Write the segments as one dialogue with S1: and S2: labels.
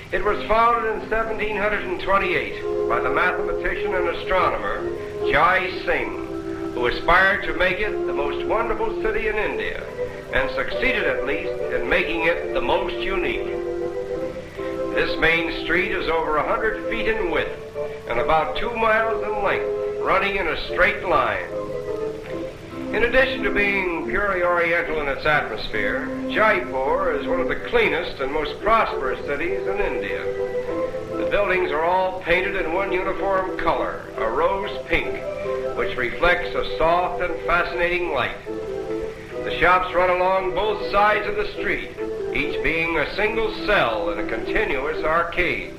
S1: It was founded in 1728 by the mathematician and astronomer Jai Singh, who aspired to make it the most wonderful city in India, and succeeded at least in making it the most unique. This main street is over 100 feet in width and about 2 miles in length, running in a straight line. In addition to being purely oriental in its atmosphere, Jaipur is one of the cleanest and most prosperous cities in India. The buildings are all painted in one uniform color, a rose pink, which reflects a soft and fascinating light. The shops run along both sides of the street, each being a single cell in a continuous arcade.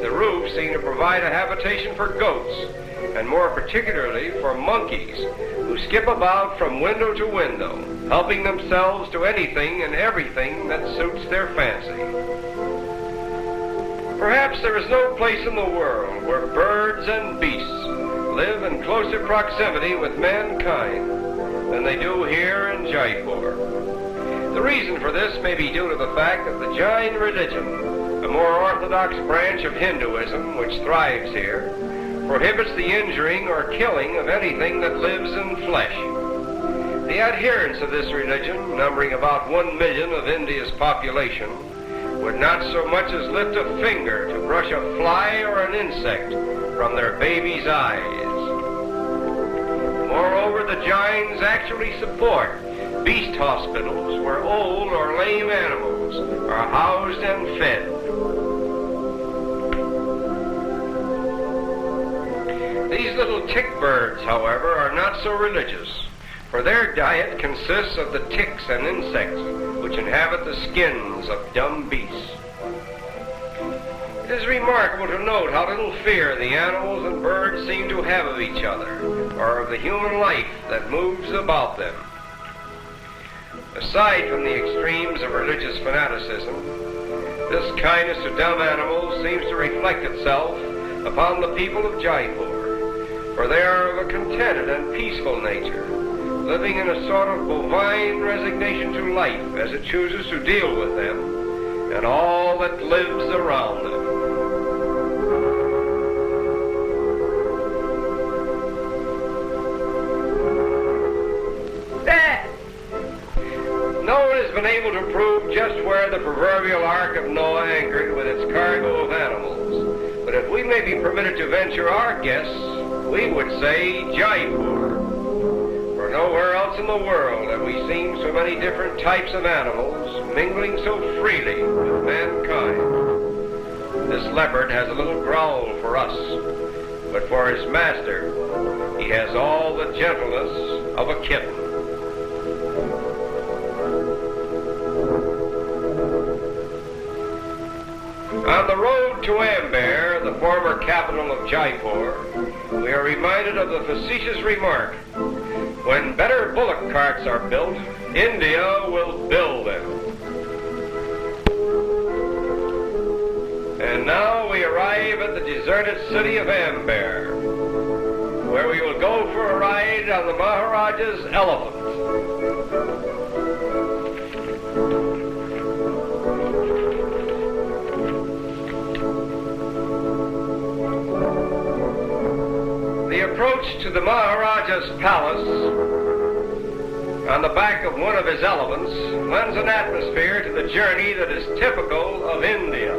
S1: The roofs seem to provide a habitation for goats, and more particularly for monkeys, who skip about from window to window, helping themselves to anything and everything that suits their fancy. Perhaps there is no place in the world where birds and beasts live in closer proximity with mankind than they do here in Jaipur. The reason for this may be due to the fact that the Jain religion, the more orthodox branch of Hinduism which thrives here, prohibits the injuring or killing of anything that lives in flesh. The adherents of this religion, numbering about 1 million of India's population, would not so much as lift a finger to brush a fly or an insect from their baby's eyes. Moreover, the Jains actually support beast hospitals where old or lame animals are housed and fed. These little tick birds, however, are not so religious, for their diet consists of the ticks and insects which inhabit the skins of dumb beasts. It is remarkable to note how little fear the animals and birds seem to have of each other, or of the human life that moves about them. Aside from the extremes of religious fanaticism, this kindness to dumb animals seems to reflect itself upon the people of Jaipur, for they are of a contented and peaceful nature, living in a sort of bovine resignation to life as it chooses to deal with them and all that lives around them. No one has been able to prove just where the proverbial Ark of Noah anchored with its cargo of animals, but if we may be permitted to venture our guess, we would say Jaipur. For nowhere else in the world have we seen so many different types of animals mingling so freely with mankind. This leopard has a little growl for us, but for his master, he has all the gentleness of a kitten. On the road to Amber, the former capital of Jaipur, we are reminded of the facetious remark, "When better bullock carts are built, India will build them." And now we arrive at the deserted city of Amber, where we will go for a ride on the Maharaja's elephant. The approach to the Maharaja's palace on the back of one of his elephants lends an atmosphere to the journey that is typical of India.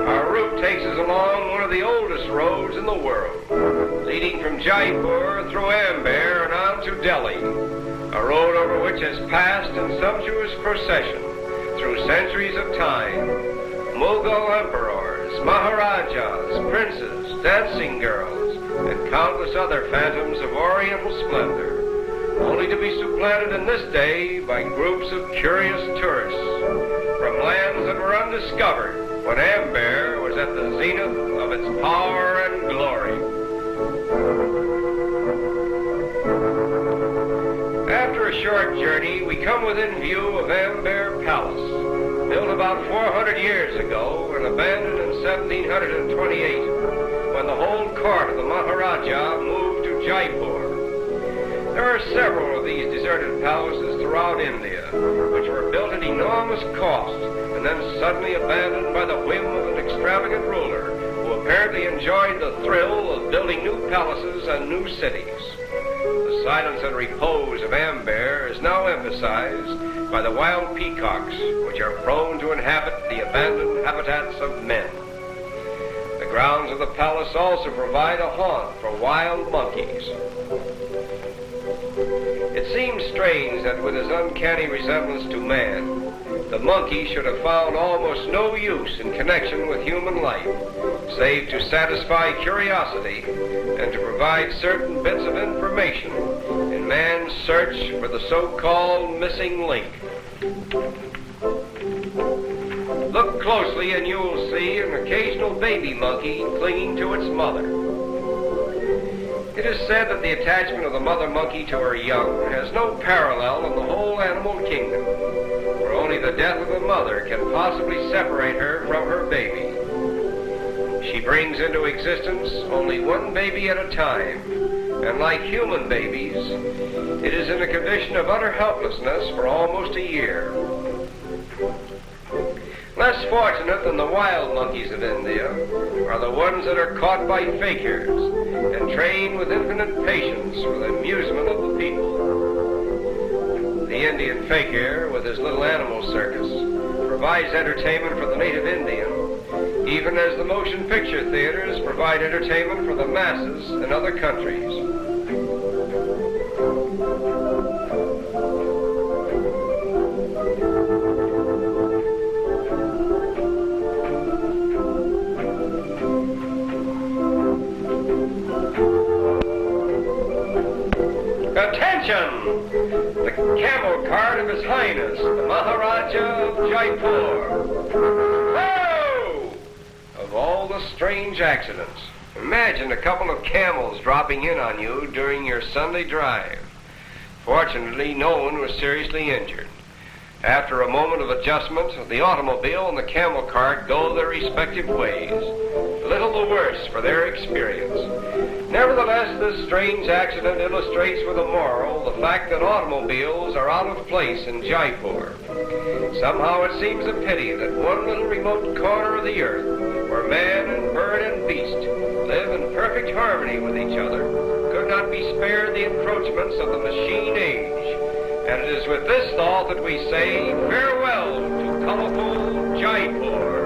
S1: Our route takes us along one of the oldest roads in the world, leading from Jaipur through Amber and on to Delhi, a road over which has passed in sumptuous procession through centuries of time Mughal emperors, Maharajas, princes, dancing girls, and countless other phantoms of Oriental splendor, only to be supplanted in this day by groups of curious tourists from lands that were undiscovered when Amber was at the zenith of its power and glory. After a short journey, we come within view of Amber Palace, built about 400 years ago and abandoned in 1728, when the whole court of the Maharaja moved to Jaipur. There are several of these deserted palaces throughout India, which were built at enormous cost and and then suddenly abandoned by the whim of an extravagant ruler who apparently enjoyed the thrill of building new palaces and new cities. The silence and repose of Amber is now emphasized by the wild peacocks, which are prone to inhabit the abandoned habitats of men. The grounds of the palace also provide a haunt for wild monkeys. It seems strange that with his uncanny resemblance to man, the monkey should have found almost no use in connection with human life, save to satisfy curiosity and to provide certain bits of information in man's search for the so-called missing link. Look closely and you will see an occasional baby monkey clinging to its mother. It is said that the attachment of the mother monkey to her young has no parallel in the whole animal kingdom, for only the death of the mother can possibly separate her from her baby. She brings into existence only one baby at a time, and like human babies, it is in a condition of utter helplessness for almost a year. Less fortunate than the wild monkeys of India are the ones that are caught by fakirs and trained with infinite patience for the amusement of the people. The Indian fakir, with his little animal circus, provides entertainment for the native Indian, even as the motion picture theaters provide entertainment for the masses in other countries. Attention! The camel cart of His Highness, the Maharaja of Jaipur. Whoa! Of all the strange accidents, imagine a couple of camels dropping in on you during your Sunday drive. Fortunately, no one was seriously injured. After a moment of adjustment, the automobile and the camel cart go their respective ways, little the worse for their experience. Nevertheless, this strange accident illustrates with a moral the fact that automobiles are out of place in Jaipur. Somehow it seems a pity that one little remote corner of the earth, where man and bird and beast live in perfect harmony with each other, could not be spared the encroachments of the machine age. And it is with this thought that we say farewell to colorful Jaipur.